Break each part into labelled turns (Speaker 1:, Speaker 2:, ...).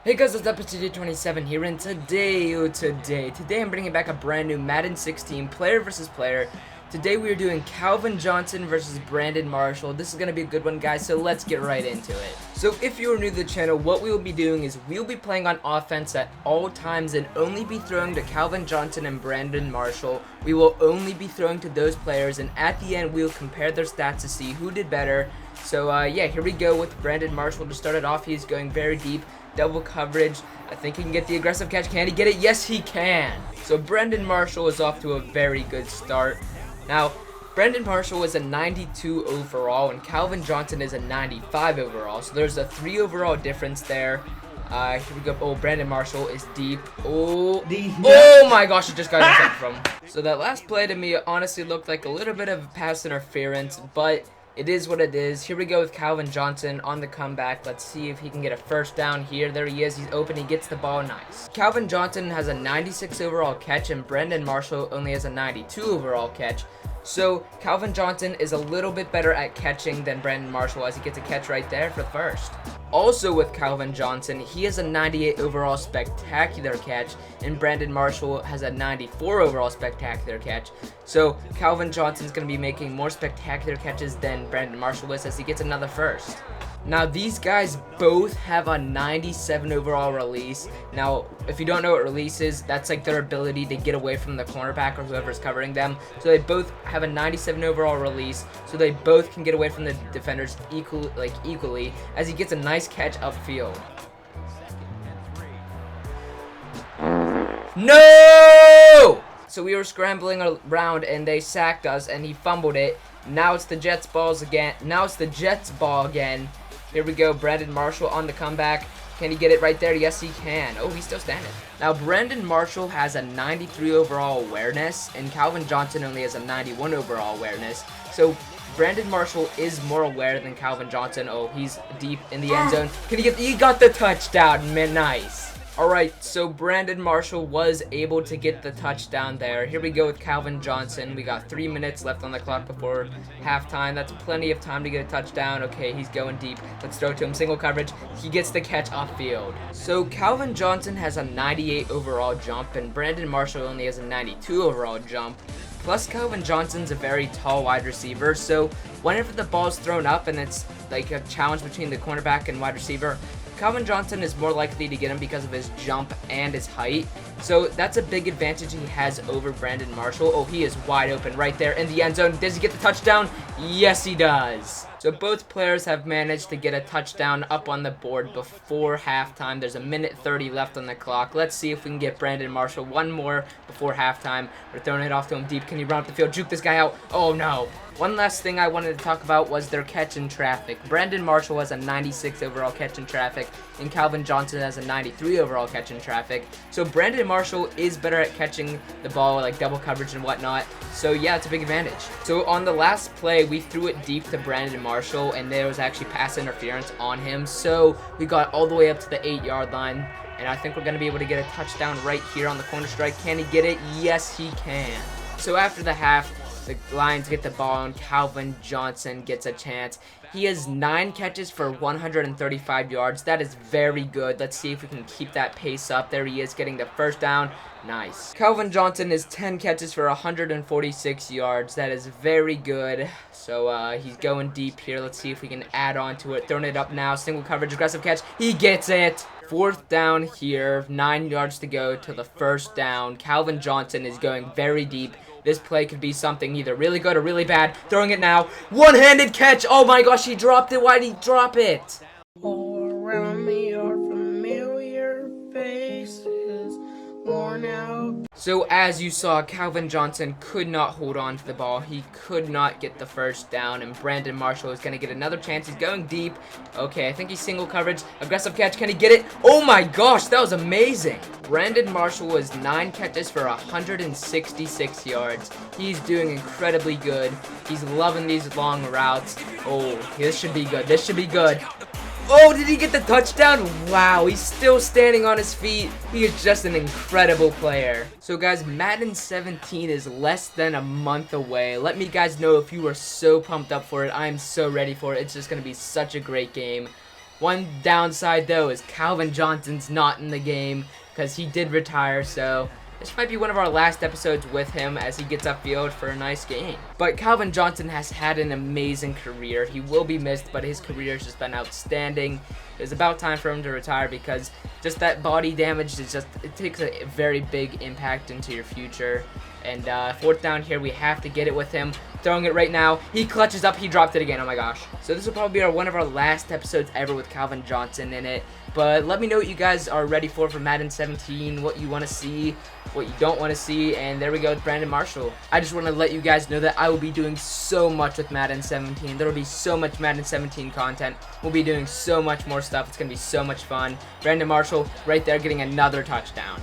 Speaker 1: Hey guys, it's IsTJ27 here, and today I'm bringing back a brand new Madden 16 player versus player. Today we are doing Calvin Johnson versus Brandon Marshall. This is going to be a good one, guys, so let's get right into it. So if you are new to the channel, what we will be doing is we'll be playing on offense at all times and only be throwing to Calvin Johnson and Brandon Marshall. We will only be throwing to those players, and at the end we'll compare their stats to see who did better. So yeah, here we go with Brandon Marshall. To start it off, he's going very deep. Double coverage. I think he can get the aggressive catch. Can he get it? Yes, he can. So Brandon Marshall is off to a very good start. Now, Brandon Marshall is a 92 overall, and Calvin Johnson is a 95 overall. So there's a 3 overall difference there. Here we go. Oh, Brandon Marshall is deep. Oh my gosh, he just got intercepted from. So that last play to me honestly looked like a little bit of pass interference, but it is what it is. Here we go with Calvin Johnson on the comeback. Let's see if he can get a first down here. There he is. He's open. He gets the ball. Nice. Calvin Johnson has a 96 overall catch, and Brandon Marshall only has a 92 overall catch. So Calvin Johnson is a little bit better at catching than Brandon Marshall, as he gets a catch right there for the first. Also with Calvin Johnson, he has a 98 overall spectacular catch, and Brandon Marshall has a 94 overall spectacular catch. So Calvin Johnson's going to be making more spectacular catches than Brandon Marshall is, as he gets another first. Now these guys both have a 97 overall release. Now if you don't know what release is, that's like their ability to get away from the cornerback or whoever's covering them. So they both have a 97 overall release, so they both can get away from the defenders equally, as he gets a nice catch upfield. No! So we were scrambling around and they sacked us and he fumbled it. Now it's the Jets' balls again. Now it's the Jets' ball again. Here we go, Brandon Marshall on the comeback. Can he get it right there? Yes, he can. Oh, he's still standing. Now, Brandon Marshall has a 93 overall awareness, and Calvin Johnson only has a 91 overall awareness. So, Brandon Marshall is more aware than Calvin Johnson. Oh, he's deep in the end zone. Can he get? He got the touchdown, man. Nice. Alright, so Brandon Marshall was able to get the touchdown there. Here we go with Calvin Johnson. We got 3 minutes left on the clock before halftime. That's plenty of time to get a touchdown. Okay, he's going deep. Let's throw it to him. Single coverage. He gets the catch off field. So Calvin Johnson has a 98 overall jump, and Brandon Marshall only has a 92 overall jump. Plus, Calvin Johnson's a very tall wide receiver, so whenever the ball's thrown up and it's like a challenge between the cornerback and wide receiver, Calvin Johnson is more likely to get him because of his jump and his height. So that's a big advantage he has over Brandon Marshall. Oh, he is wide open right there in the end zone. Does he get the touchdown? Yes, he does. So both players have managed to get a touchdown up on the board before halftime. There's a minute 30 left on the clock. Let's see if we can get Brandon Marshall one more before halftime. We're throwing it off to him deep. Can he run up the field? Juke this guy out. Oh, no. One last thing I wanted to talk about was their catch in traffic. Brandon Marshall has a 96 overall catch in traffic, and Calvin Johnson has a 93 overall catch in traffic. So Brandon Marshall is better at catching the ball, like double coverage and whatnot. So yeah, it's a big advantage. So on the last play, we threw it deep to Brandon Marshall, and there was actually pass interference on him. So we got all the way up to the 8-yard line, and I think we're going to be able to get a touchdown right here on the corner strike. Can he get it? Yes, he can. So after the half, the Lions get the ball, and Calvin Johnson gets a chance. He has 9 catches for 135 yards. That is very good. Let's see if we can keep that pace up. There he is, getting the first down. Nice. Calvin Johnson is 10 catches for 146 yards. That is very good. So he's going deep here. Let's see if we can add on to it. Throwing it up now. Single coverage, aggressive catch. He gets it. 4th down here. 9 yards to go to the first down. Calvin Johnson is going very deep. This play could be something either really good or really bad. Throwing it now. One-handed catch. Oh my gosh, he dropped it. Why did he drop it?
Speaker 2: All around me are familiar faces, worn out.
Speaker 1: So as you saw, Calvin Johnson could not hold on to the ball. He could not get the first down, and Brandon Marshall is going to get another chance. He's going deep. Okay, I think he's single coverage. Aggressive catch. Can he get it? Oh my gosh, that was amazing. Brandon Marshall was 9 catches for 166 yards. He's doing incredibly good. He's loving these long routes. Oh, this should be good. This should be good. Oh, did he get the touchdown? Wow, he's still standing on his feet. He is just an incredible player. So guys, Madden 17 is less than a month away. Let me guys know if you are so pumped up for it. I am so ready for it. It's just going to be such a great game. One downside though is Calvin Johnson's not in the game because he did retire, so this might be one of our last episodes with him as he gets upfield for a nice game. But Calvin Johnson has had an amazing career. He will be missed, but his career has just been outstanding. It's about time for him to retire because just that body damage is it takes a very big impact into your future. And 4th down here, we have to get it with him. Throwing it right now. He clutches up. He dropped it again. Oh my gosh. So this will probably be one of our last episodes ever with Calvin Johnson in it. But let me know what you guys are ready for Madden 17, what you want to see, what you don't want to see, and there we go with Brandon Marshall. I just want to let you guys know that I will be doing so much with Madden 17. There will be so much Madden 17 content. We'll be doing so much more stuff. It's going to be so much fun. Brandon Marshall right there getting another touchdown.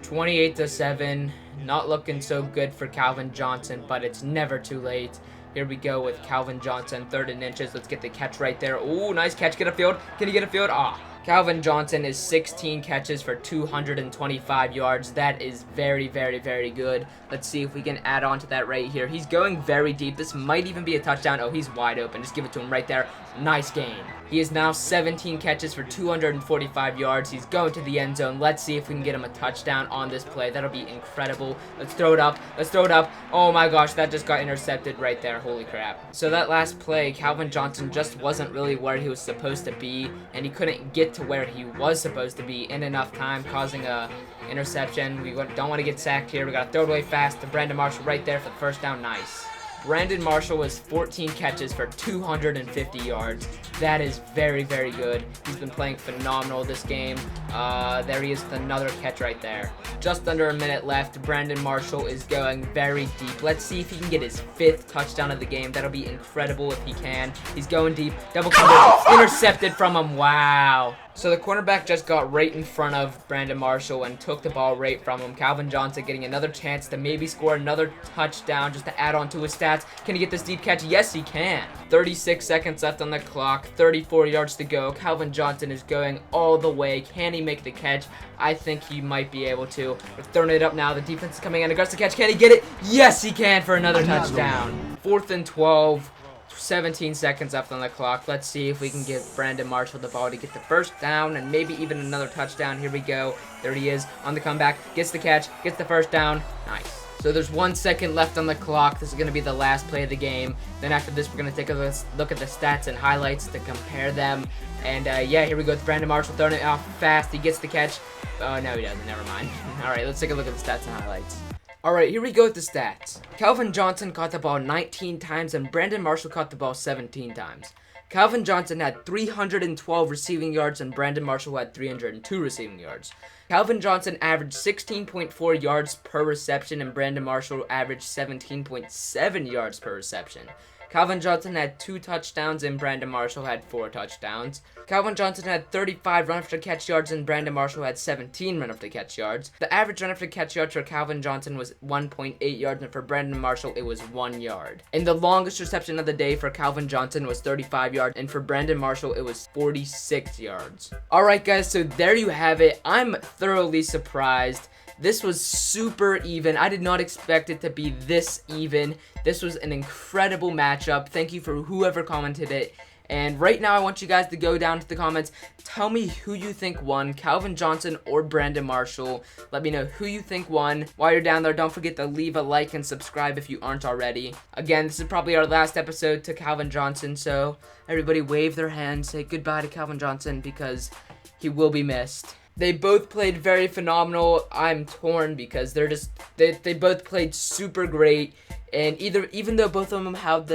Speaker 1: 28-7. Not looking so good for Calvin Johnson, but it's never too late. Here we go with Calvin Johnson, 3rd and inches. Let's get the catch right there. Ooh, nice catch. Get a field. Can he get a field? Ah. Calvin Johnson is 16 catches for 225 yards. That is very, very, very good. Let's see if we can add on to that right here. He's going very deep. This might even be a touchdown. Oh, he's wide open. Just give it to him right there. Nice gain. He is now 17 catches for 245 yards. He's going to the end zone. Let's see if we can get him a touchdown on this play. That'll be incredible. Let's throw it up. Let's throw it up. Oh my gosh, that just got intercepted right there. Holy crap. So that last play, Calvin Johnson just wasn't really where he was supposed to be, and he couldn't get to where he was supposed to be in enough time, causing a interception. We don't want to get sacked here. We got to throw it away fast to Brandon Marshall right there for the 1st down. Nice. Brandon Marshall was 14 catches for 250 yards. That is very, very good. He's been playing phenomenal this game. There he is with another catch right there. Just under a minute left. Brandon Marshall is going very deep. Let's see if he can get his 5th touchdown of the game. That'll be incredible if he can. He's going deep. Double coverage. Intercepted from him. Wow. So the cornerback just got right in front of Brandon Marshall and took the ball right from him. Calvin Johnson getting another chance to maybe score another touchdown just to add on to his stats. Can he get this deep catch? Yes, he can. 36 seconds left on the clock. 34 yards to go. Calvin Johnson is going all the way. Can he make the catch? I think he might be able to. We're throwing it up now. The defense is coming in. Aggressive catch. Can he get it? Yes, he can for another touchdown. 4th and 12. 17 seconds left on the clock. Let's see if we can give Brandon Marshall the ball to get the 1st down and maybe even another touchdown. Here we go. There he is on the comeback. Gets the catch. Gets the 1st down. Nice. So there's 1 second left on the clock. This is going to be the last play of the game. Then after this, we're going to take a look at the stats and highlights to compare them. And yeah, here we go with Brandon Marshall throwing it off fast. He gets the catch. Oh, no, he doesn't. Never mind. All right, let's take a look at the stats and highlights. Alright, here we go with the stats. Calvin Johnson caught the ball 19 times and Brandon Marshall caught the ball 17 times. Calvin Johnson had 312 receiving yards and Brandon Marshall had 302 receiving yards. Calvin Johnson averaged 16.4 yards per reception and Brandon Marshall averaged 17.7 yards per reception. Calvin Johnson had 2 touchdowns and Brandon Marshall had 4 touchdowns. Calvin Johnson had 35 run after catch yards and Brandon Marshall had 17 run after catch yards. The average run after catch yards for Calvin Johnson was 1.8 yards and for Brandon Marshall it was 1 yard. And the longest reception of the day for Calvin Johnson was 35 yards and for Brandon Marshall it was 46 yards. Alright guys, so there you have it. I'm thoroughly surprised. This was super even. I did not expect it to be this even. This was an incredible matchup. Thank you for whoever commented it. And right now I want you guys to go down to the comments. Tell me who you think won, Calvin Johnson or Brandon Marshall. Let me know who you think won. While you're down there, don't forget to leave a like and subscribe if you aren't already. Again, this is probably our last episode to Calvin Johnson, so everybody wave their hands, say goodbye to Calvin Johnson because he will be missed. They both played very phenomenal. I'm torn because they both played super great, and even though both of them had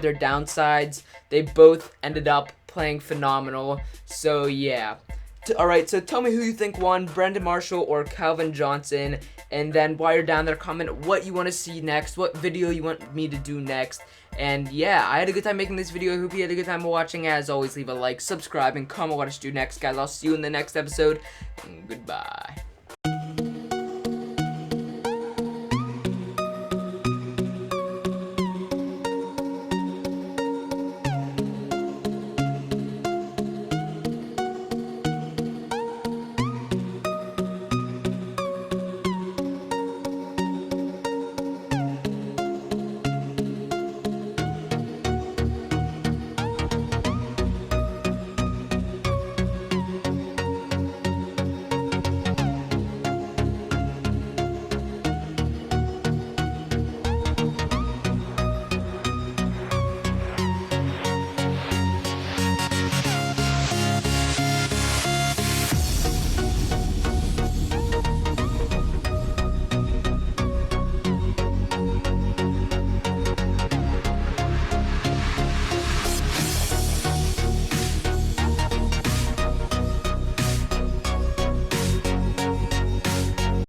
Speaker 1: their downsides, they both ended up playing phenomenal. So yeah. Alright, so tell me who you think won, Brandon Marshall or Calvin Johnson, and then while you're down there, comment what you want to see next, what video you want me to do next. And yeah, I had a good time making this video. I hope you had a good time watching. As always, leave a like, subscribe, and comment what I should do next, guys. I'll see you in the next episode. Goodbye.